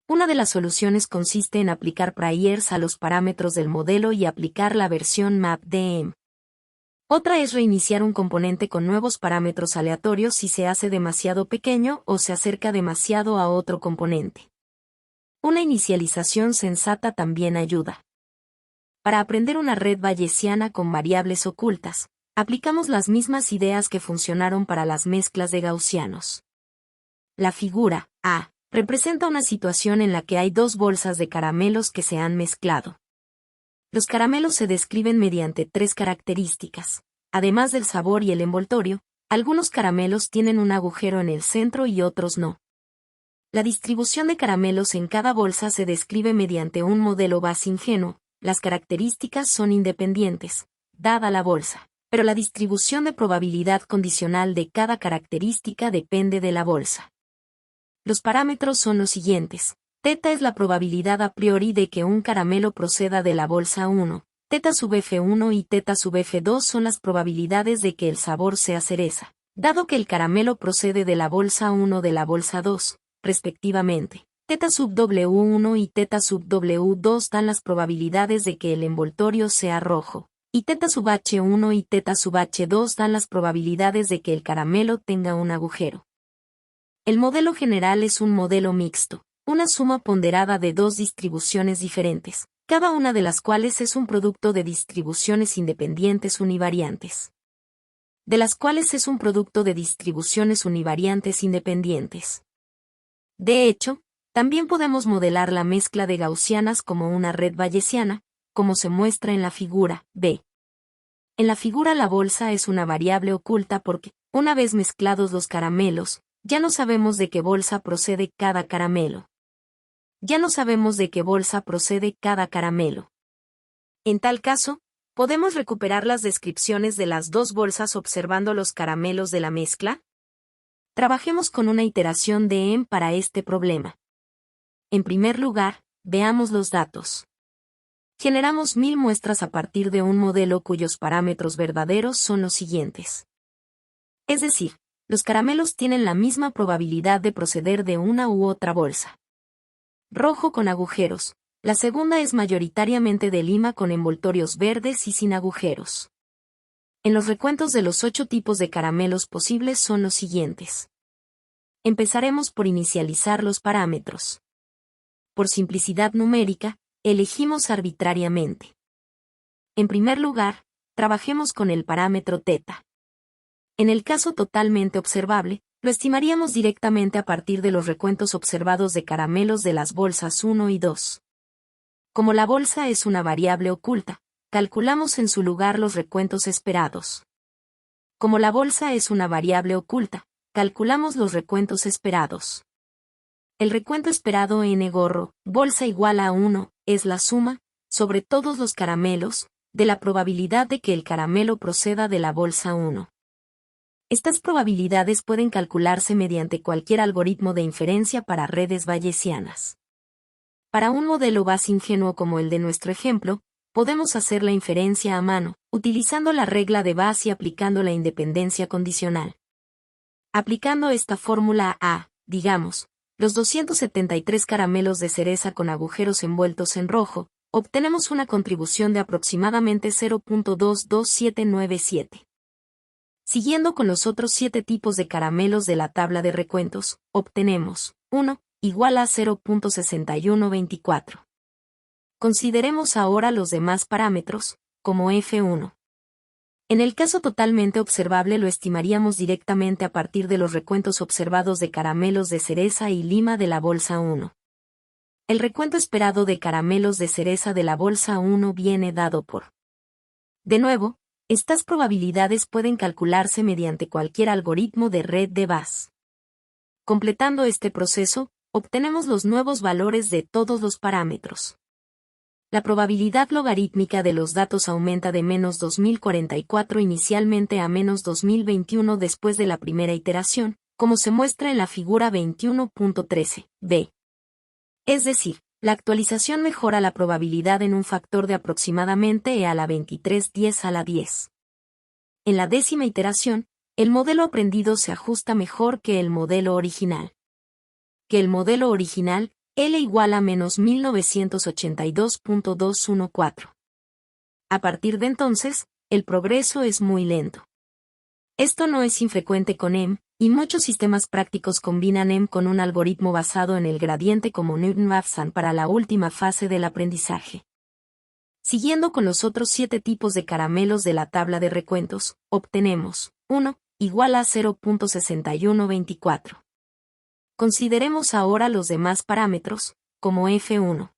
Una de las soluciones consiste en aplicar priors a los parámetros del modelo y aplicar la versión map de M. Otra es reiniciar un componente con nuevos parámetros aleatorios si se hace demasiado pequeño o se acerca demasiado a otro componente. Una inicialización sensata también ayuda. Para aprender una red bayesiana con variables ocultas, aplicamos las mismas ideas que funcionaron para las mezclas de gaussianos. La figura A representa una situación en la que hay dos bolsas de caramelos que se han mezclado. Los caramelos se describen mediante tres características. Además del sabor y el envoltorio, algunos caramelos tienen un agujero en el centro y otros no. La distribución de caramelos en cada bolsa se describe mediante un modelo Bayes ingenuo. Las características son independientes, dada la bolsa, pero la distribución de probabilidad condicional de cada característica depende de la bolsa. Los parámetros son los siguientes. Θ es la probabilidad a priori de que un caramelo proceda de la bolsa 1, θ sub f1 y θ sub f2 son las probabilidades de que el sabor sea cereza, dado que el caramelo procede de la bolsa 1 de la bolsa 2, respectivamente. θ sub w1 y θ sub w2 dan las probabilidades de que el envoltorio sea rojo, y θ sub h1 y θ sub h2 dan las probabilidades de que el caramelo tenga un agujero. El modelo general es un modelo mixto, una suma ponderada de dos distribuciones diferentes, cada una de las cuales es un producto de distribuciones independientes univariantes. De las cuales es un producto de distribuciones univariantes independientes. De hecho, también podemos modelar la mezcla de gaussianas como una red bayesiana, como se muestra en la figura B. En la figura la bolsa es una variable oculta porque, una vez mezclados los caramelos, ya no sabemos de qué bolsa procede cada caramelo. En tal caso, ¿podemos recuperar las descripciones de las dos bolsas observando los caramelos de la mezcla? Trabajemos con una iteración de M para este problema. En primer lugar, veamos los datos. Generamos 1000 muestras a partir de un modelo cuyos parámetros verdaderos son los siguientes. Es decir, los caramelos tienen la misma probabilidad de proceder de una u otra bolsa. Rojo con agujeros. La segunda es mayoritariamente de lima con envoltorios verdes y sin agujeros. En los recuentos de los 8 tipos de caramelos posibles son los siguientes. Empezaremos por inicializar los parámetros. Por simplicidad numérica, elegimos arbitrariamente. En primer lugar, trabajemos con el parámetro θ. En el caso totalmente observable, lo estimaríamos directamente a partir de los recuentos observados de caramelos de las bolsas 1 y 2. Como la bolsa es una variable oculta, calculamos en su lugar los recuentos esperados. Como la bolsa es una variable oculta, calculamos los recuentos esperados. El recuento esperado n gorro, bolsa igual a 1, es la suma, sobre todos los caramelos, de la probabilidad de que el caramelo proceda de la bolsa 1. Estas probabilidades pueden calcularse mediante cualquier algoritmo de inferencia para redes bayesianas. Para un modelo Bayes ingenuo como el de nuestro ejemplo, podemos hacer la inferencia a mano, utilizando la regla de Bayes y aplicando la independencia condicional. Aplicando esta fórmula a, digamos, los 273 caramelos de cereza con agujeros envueltos en rojo, obtenemos una contribución de aproximadamente 0.22797. Siguiendo con los otros 7 tipos de caramelos de la tabla de recuentos, obtenemos 1 igual a 0.6124. Consideremos ahora los demás parámetros, como F1. En el caso totalmente observable lo estimaríamos directamente a partir de los recuentos observados de caramelos de cereza y lima de la bolsa 1. El recuento esperado de caramelos de cereza de la bolsa 1 viene dado por. De nuevo, estas probabilidades pueden calcularse mediante cualquier algoritmo de red de Bayes. Completando este proceso, obtenemos los nuevos valores de todos los parámetros. La probabilidad logarítmica de los datos aumenta de menos 2044 inicialmente a menos 2021 después de la primera iteración, como se muestra en la figura 21.13b. Es decir, la actualización mejora la probabilidad en un factor de aproximadamente e a la 2310 a la 10. En la 10ª iteración, el modelo aprendido se ajusta mejor que el modelo original. Que el modelo original, L igual a menos 1982.214. A partir de entonces, el progreso es muy lento. Esto no es infrecuente con EM, y muchos sistemas prácticos combinan EM con un algoritmo basado en el gradiente como Newton-Raphson para la última fase del aprendizaje. Siguiendo con los otros 7 tipos de caramelos de la tabla de recuentos, obtenemos 1 igual a 0.6124. Consideremos ahora los demás parámetros, como F1.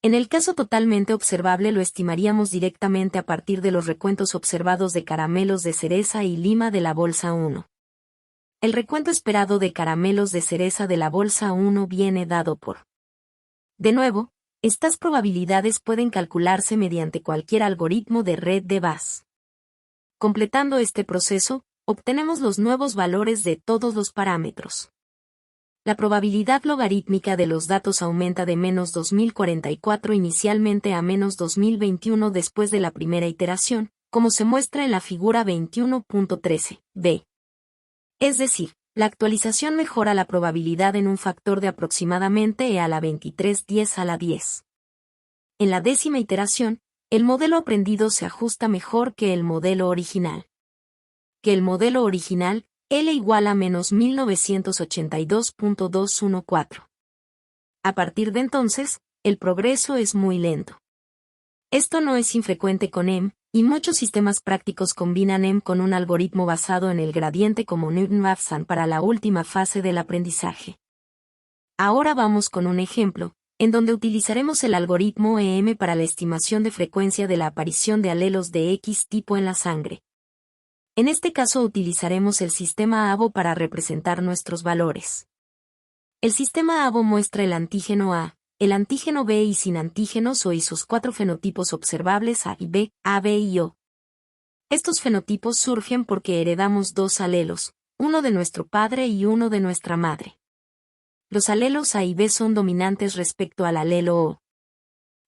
En el caso totalmente observable lo estimaríamos directamente a partir de los recuentos observados de caramelos de cereza y lima de la bolsa 1. El recuento esperado de caramelos de cereza de la bolsa 1 viene dado por. De nuevo, estas probabilidades pueden calcularse mediante cualquier algoritmo de red de Bayes. Completando este proceso, obtenemos los nuevos valores de todos los parámetros. La probabilidad logarítmica de los datos aumenta de menos 2044 inicialmente a menos 2021 después de la primera iteración, como se muestra en la figura 21.13b. Es decir, la actualización mejora la probabilidad en un factor de aproximadamente e a la 2310 a la 10. En la 10ª iteración, el modelo aprendido se ajusta mejor que el modelo original. Que el modelo original, L igual a menos 1982.214. A partir de entonces, el progreso es muy lento. Esto no es infrecuente con EM, y muchos sistemas prácticos combinan EM con un algoritmo basado en el gradiente como Newton-Raphson para la última fase del aprendizaje. Ahora vamos con un ejemplo, en donde utilizaremos el algoritmo EM para la estimación de frecuencia de la aparición de alelos de X tipo en la sangre. En este caso utilizaremos el sistema ABO para representar nuestros valores. El sistema ABO muestra el antígeno A, el antígeno B y sin antígenos o y sus 4 fenotipos observables A y B, A, B y O. Estos fenotipos surgen porque heredamos 2 alelos, uno de nuestro padre y uno de nuestra madre. Los alelos A y B son dominantes respecto al alelo O.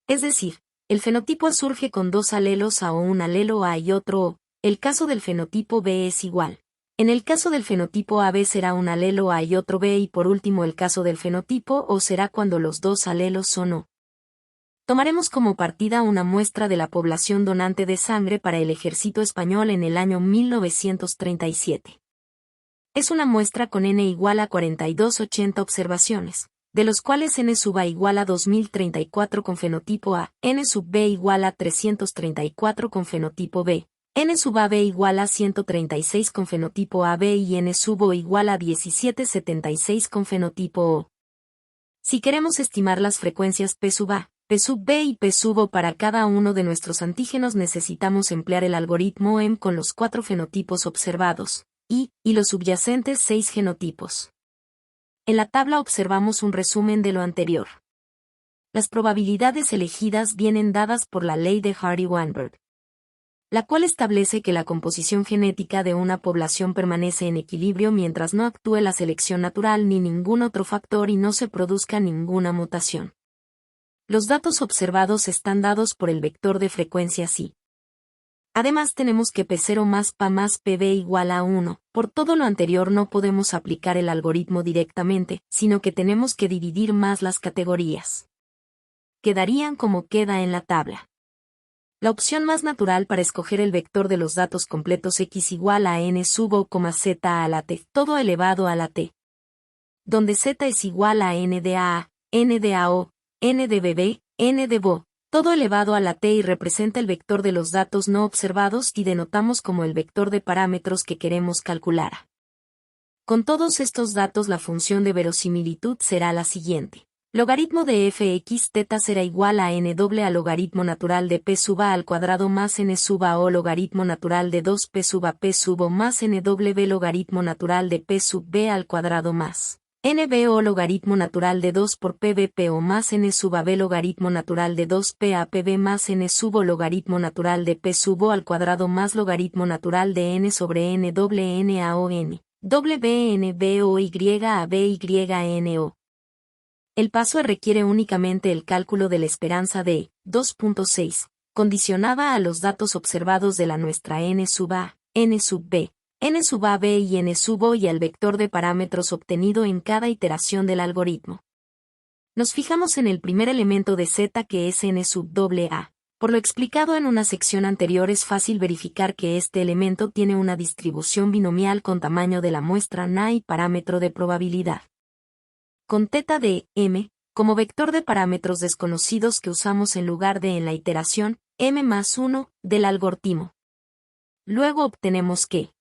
Es decir, el fenotipo A surge con 2 alelos A o un alelo A y otro O. El caso del fenotipo B es igual. En el caso del fenotipo AB será un alelo A y otro B y por último el caso del fenotipo O será cuando los 2 alelos son O. Tomaremos como partida una muestra de la población donante de sangre para el Ejército Español en el año 1937. Es una muestra con N igual a 4280 observaciones, de los cuales N sub A igual a 2034 con fenotipo A, N sub B igual a 334 con fenotipo B. N sub AB igual a 136 con fenotipo AB y N sub O igual a 1776 con fenotipo O. Si queremos estimar las frecuencias P sub A, P sub B y P sub O para cada uno de nuestros antígenos necesitamos emplear el algoritmo EM con los 4 fenotipos observados, y los subyacentes 6 genotipos. En la tabla observamos un resumen de lo anterior. Las probabilidades elegidas vienen dadas por la ley de Hardy-Weinberg, la cual establece que la composición genética de una población permanece en equilibrio mientras no actúe la selección natural ni ningún otro factor y no se produzca ninguna mutación. Los datos observados están dados por el vector de frecuencia psi. Además tenemos que P0 más PA más PB igual a 1. Por todo lo anterior no podemos aplicar el algoritmo directamente, sino que tenemos que dividir más las categorías. Quedarían como queda en la tabla. La opción más natural para escoger el vector de los datos completos x igual a n sub o, z a la t, todo elevado a la t, donde z es igual a n de a, n de a o, n de bb, n de bo, todo elevado a la t y representa el vector de los datos no observados y denotamos como el vector de parámetros que queremos calcular. Con todos estos datos la función de verosimilitud será la siguiente. Logaritmo de fx θ será igual a n doble a logaritmo natural de p sub a al cuadrado más n sub a o logaritmo natural de 2p sub a p sub o más n doble b logaritmo natural de p sub b al cuadrado más nb o logaritmo natural de 2 por pbp o más n sub a b logaritmo natural de 2p a pb más n sub o logaritmo natural de p sub o al cuadrado más logaritmo natural de n sobre n doble n a o n doble b n b o y a b y n o. El paso requiere únicamente el cálculo de la esperanza de 2.6, condicionada a los datos observados de la nuestra n sub a, n sub b, n sub a b y n sub o y al vector de parámetros obtenido en cada iteración del algoritmo. Nos fijamos en el primer elemento de z que es n sub doble a. Por lo explicado en una sección anterior es fácil verificar que este elemento tiene una distribución binomial con tamaño de la muestra NA y parámetro de probabilidad. Con θ de m, como vector de parámetros desconocidos que usamos en lugar de en la iteración, m más 1, del algoritmo. Luego obtenemos que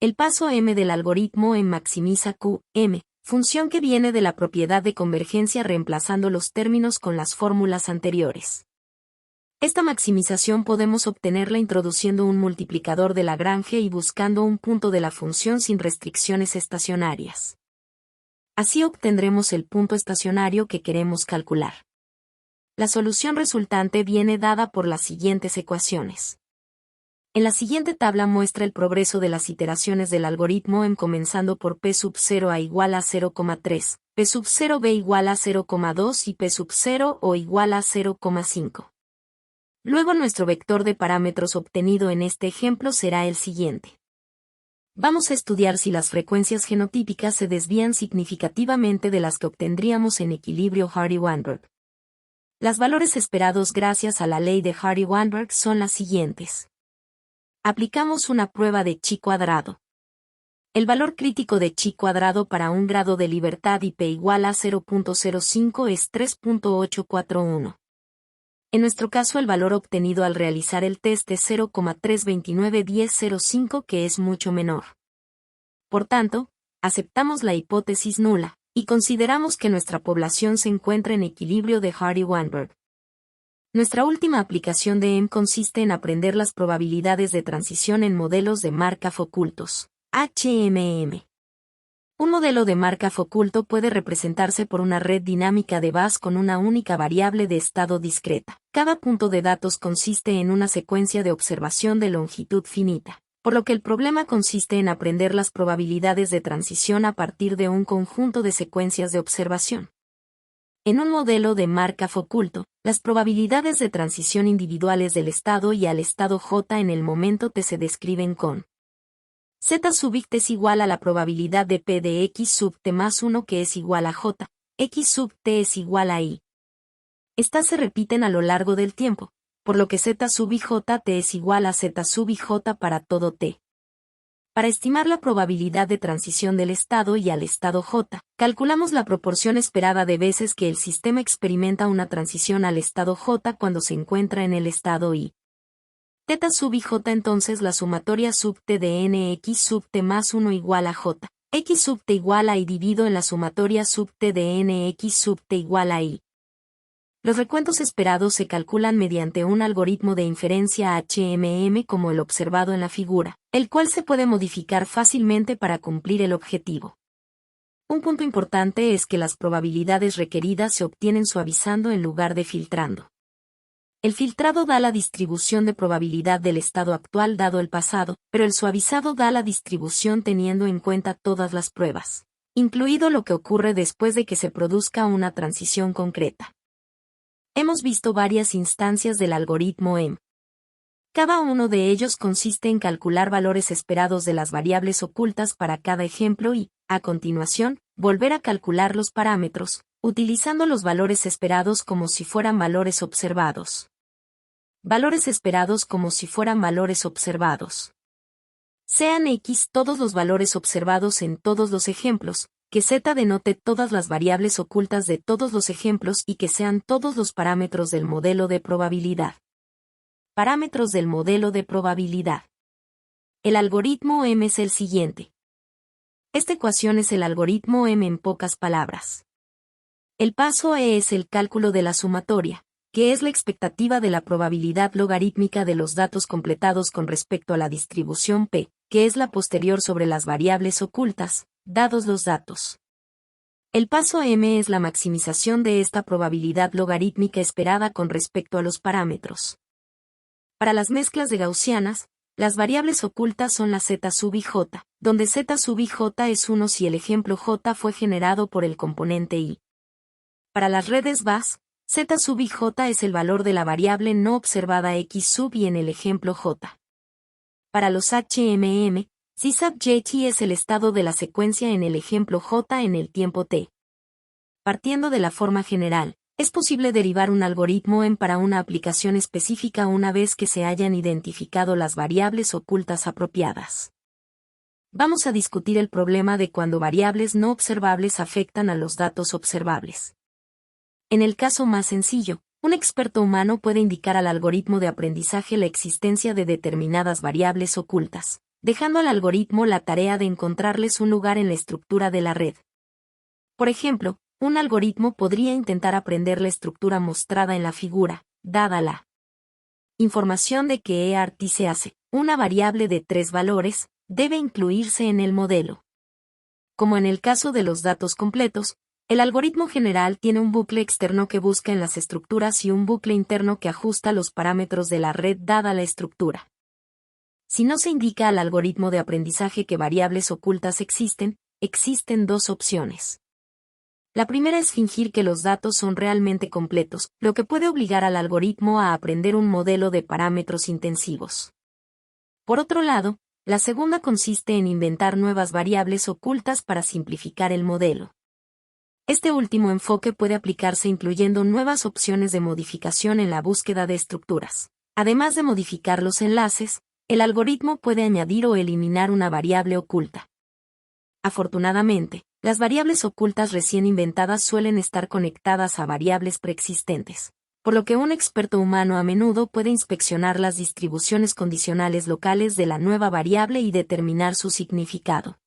el paso m del algoritmo en maximiza q, m, función que viene de la propiedad de convergencia reemplazando los términos con las fórmulas anteriores. Esta maximización podemos obtenerla introduciendo un multiplicador de Lagrange y buscando un punto de la función sin restricciones estacionarias. Así obtendremos el punto estacionario que queremos calcular. La solución resultante viene dada por las siguientes ecuaciones. En la siguiente tabla muestra el progreso de las iteraciones del algoritmo m comenzando por p sub 0 a igual a 0,3, p sub 0 b igual a 0,2 y p sub 0 o igual a 0,5. Luego nuestro vector de parámetros obtenido en este ejemplo será el siguiente. Vamos a estudiar si las frecuencias genotípicas se desvían significativamente de las que obtendríamos en equilibrio Hardy-Weinberg. Los valores esperados gracias a la ley de Hardy-Weinberg son las siguientes. Aplicamos una prueba de chi cuadrado. El valor crítico de chi cuadrado para un grado de libertad y p igual a 0.05 es 3.841. En nuestro caso el valor obtenido al realizar el test es 0,3291005 que es mucho menor. Por tanto, aceptamos la hipótesis nula, y consideramos que nuestra población se encuentra en equilibrio de Hardy-Weinberg. Nuestra última aplicación de M consiste en aprender las probabilidades de transición en modelos de Markov ocultos, HMM. Un modelo de Markov oculto puede representarse por una red dinámica de bus con una única variable de estado discreta. Cada punto de datos consiste en una secuencia de observación de longitud finita, por lo que el problema consiste en aprender las probabilidades de transición a partir de un conjunto de secuencias de observación. En un modelo de Markov oculto, las probabilidades de transición individuales del estado y al estado J en el momento T se describen con Z sub i es igual a la probabilidad de P de X sub T más 1 que es igual a J, X sub T es igual a I. Estas se repiten a lo largo del tiempo, por lo que Z sub i J T es igual a Z sub i J para todo T. Para estimar la probabilidad de transición del estado y al estado J, calculamos la proporción esperada de veces que el sistema experimenta una transición al estado J cuando se encuentra en el estado I. Θ sub i J entonces la sumatoria sub T de nx sub T más 1 igual a J, X sub T igual a I dividido en la sumatoria sub T de nx sub T igual a I. Los recuentos esperados se calculan mediante un algoritmo de inferencia HMM como el observado en la figura, el cual se puede modificar fácilmente para cumplir el objetivo. Un punto importante es que las probabilidades requeridas se obtienen suavizando en lugar de filtrando. El filtrado da la distribución de probabilidad del estado actual dado el pasado, pero el suavizado da la distribución teniendo en cuenta todas las pruebas, incluido lo que ocurre después de que se produzca una transición concreta. Hemos visto varias instancias del algoritmo M. Cada uno de ellos consiste en calcular valores esperados de las variables ocultas para cada ejemplo y, a continuación, volver a calcular los parámetros, utilizando los valores esperados como si fueran valores observados. valores esperados como si fueran valores observados. Sean X todos los valores observados en todos los ejemplos, que Z denote todas las variables ocultas de todos los ejemplos y que sean todos los parámetros del modelo de probabilidad. Parámetros del modelo de probabilidad. El algoritmo M es el siguiente. Esta ecuación es el algoritmo M en pocas palabras. El paso E es el cálculo de la sumatoria, que es la expectativa de la probabilidad logarítmica de los datos completados con respecto a la distribución P, que es la posterior sobre las variables ocultas, dados los datos. El paso M es la maximización de esta probabilidad logarítmica esperada con respecto a los parámetros. Para las mezclas de gaussianas, las variables ocultas son la z sub i j, donde z sub i j es 1 si el ejemplo j fue generado por el componente i. Para las redes VAS, z sub i j es el valor de la variable no observada x sub i en el ejemplo j. Para los HMM, si sub j es el estado de la secuencia en el ejemplo j en el tiempo t. Partiendo de la forma general, es posible derivar un algoritmo M para una aplicación específica una vez que se hayan identificado las variables ocultas apropiadas. Vamos a discutir el problema de cuando variables no observables afectan a los datos observables. En el caso más sencillo, un experto humano puede indicar al algoritmo de aprendizaje la existencia de determinadas variables ocultas, dejando al algoritmo la tarea de encontrarles un lugar en la estructura de la red. Por ejemplo, un algoritmo podría intentar aprender la estructura mostrada en la figura, dada la información de que EARTICEACE, una variable de 3 valores, debe incluirse en el modelo. Como en el caso de los datos completos, el algoritmo general tiene un bucle externo que busca en las estructuras y un bucle interno que ajusta los parámetros de la red dada la estructura. Si no se indica al algoritmo de aprendizaje que variables ocultas existen dos opciones. La primera es fingir que los datos son realmente completos, lo que puede obligar al algoritmo a aprender un modelo de parámetros intensivos. Por otro lado, la segunda consiste en inventar nuevas variables ocultas para simplificar el modelo. Este último enfoque puede aplicarse incluyendo nuevas opciones de modificación en la búsqueda de estructuras. Además de modificar los enlaces, el algoritmo puede añadir o eliminar una variable oculta. Afortunadamente, las variables ocultas recién inventadas suelen estar conectadas a variables preexistentes, por lo que un experto humano a menudo puede inspeccionar las distribuciones condicionales locales de la nueva variable y determinar su significado.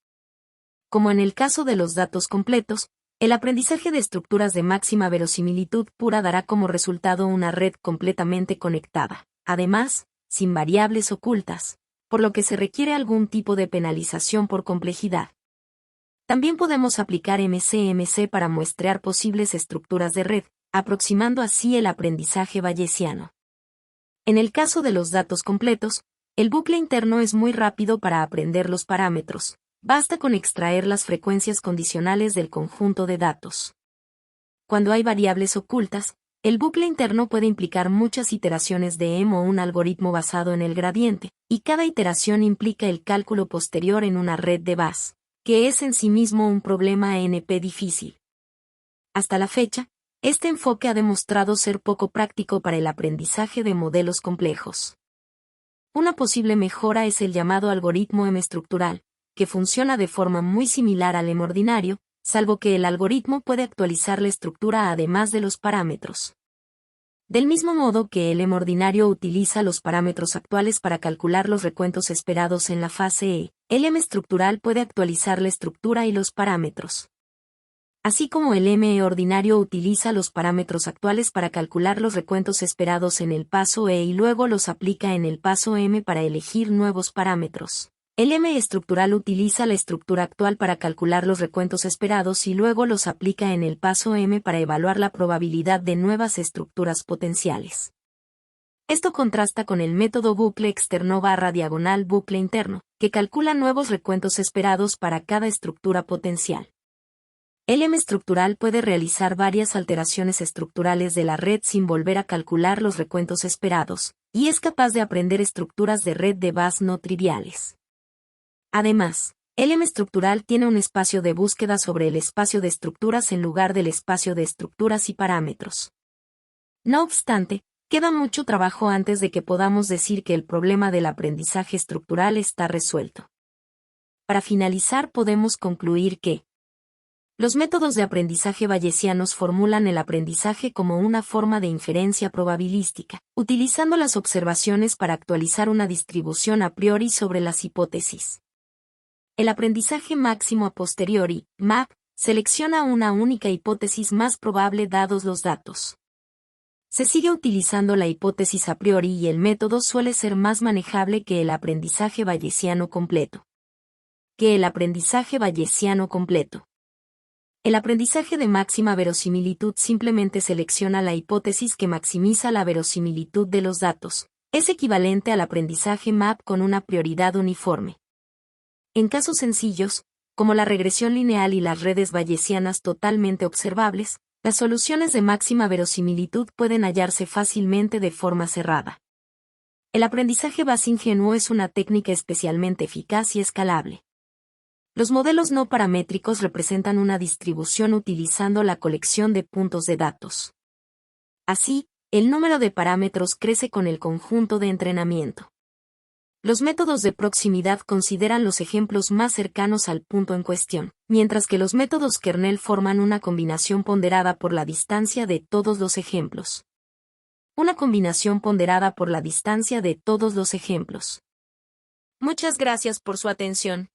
Como en el caso de los datos completos, el aprendizaje de estructuras de máxima verosimilitud pura dará como resultado una red completamente conectada, además, sin variables ocultas, por lo que se requiere algún tipo de penalización por complejidad. También podemos aplicar MCMC para muestrear posibles estructuras de red, aproximando así el aprendizaje bayesiano. En el caso de los datos completos, el bucle interno es muy rápido para aprender los parámetros, basta con extraer las frecuencias condicionales del conjunto de datos. Cuando hay variables ocultas, el bucle interno puede implicar muchas iteraciones de M o un algoritmo basado en el gradiente, y cada iteración implica el cálculo posterior en una red de VAS, que es en sí mismo un problema NP difícil. Hasta la fecha, este enfoque ha demostrado ser poco práctico para el aprendizaje de modelos complejos. Una posible mejora es el llamado algoritmo M estructural, que funciona de forma muy similar al M ordinario, salvo que el algoritmo puede actualizar la estructura además de los parámetros. Del mismo modo que el M ordinario utiliza los parámetros actuales para calcular los recuentos esperados en la fase E, el M estructural puede actualizar la estructura y los parámetros. Así como el M ordinario utiliza los parámetros actuales para calcular los recuentos esperados en el paso E y luego los aplica en el paso M para elegir nuevos parámetros. El M estructural utiliza la estructura actual para calcular los recuentos esperados y luego los aplica en el paso M para evaluar la probabilidad de nuevas estructuras potenciales. Esto contrasta con el método bucle externo / diagonal bucle interno, que calcula nuevos recuentos esperados para cada estructura potencial. El M estructural puede realizar varias alteraciones estructurales de la red sin volver a calcular los recuentos esperados, y es capaz de aprender estructuras de red de VAS no triviales. Además, el M estructural tiene un espacio de búsqueda sobre el espacio de estructuras en lugar del espacio de estructuras y parámetros. No obstante, Queda mucho trabajo antes de que podamos decir que el problema del aprendizaje estructural está resuelto. Para finalizar, podemos concluir que los métodos de aprendizaje bayesianos formulan el aprendizaje como una forma de inferencia probabilística, utilizando las observaciones para actualizar una distribución a priori sobre las hipótesis. El aprendizaje máximo a posteriori, MAP, selecciona una única hipótesis más probable dados los datos. Se sigue utilizando la hipótesis a priori y el método suele ser más manejable que el aprendizaje bayesiano completo. El aprendizaje de máxima verosimilitud simplemente selecciona la hipótesis que maximiza la verosimilitud de los datos. Es equivalente al aprendizaje MAP con una prioridad uniforme. En casos sencillos, como la regresión lineal y las redes bayesianas totalmente observables, las soluciones de máxima verosimilitud pueden hallarse fácilmente de forma cerrada. El aprendizaje Bayes-ingenuo es una técnica especialmente eficaz y escalable. Los modelos no paramétricos representan una distribución utilizando la colección de puntos de datos. Así, el número de parámetros crece con el conjunto de entrenamiento. Los métodos de proximidad consideran los ejemplos más cercanos al punto en cuestión, mientras que los métodos kernel forman una combinación ponderada por la distancia de todos los ejemplos. Una combinación ponderada por la distancia de todos los ejemplos. Muchas gracias por su atención.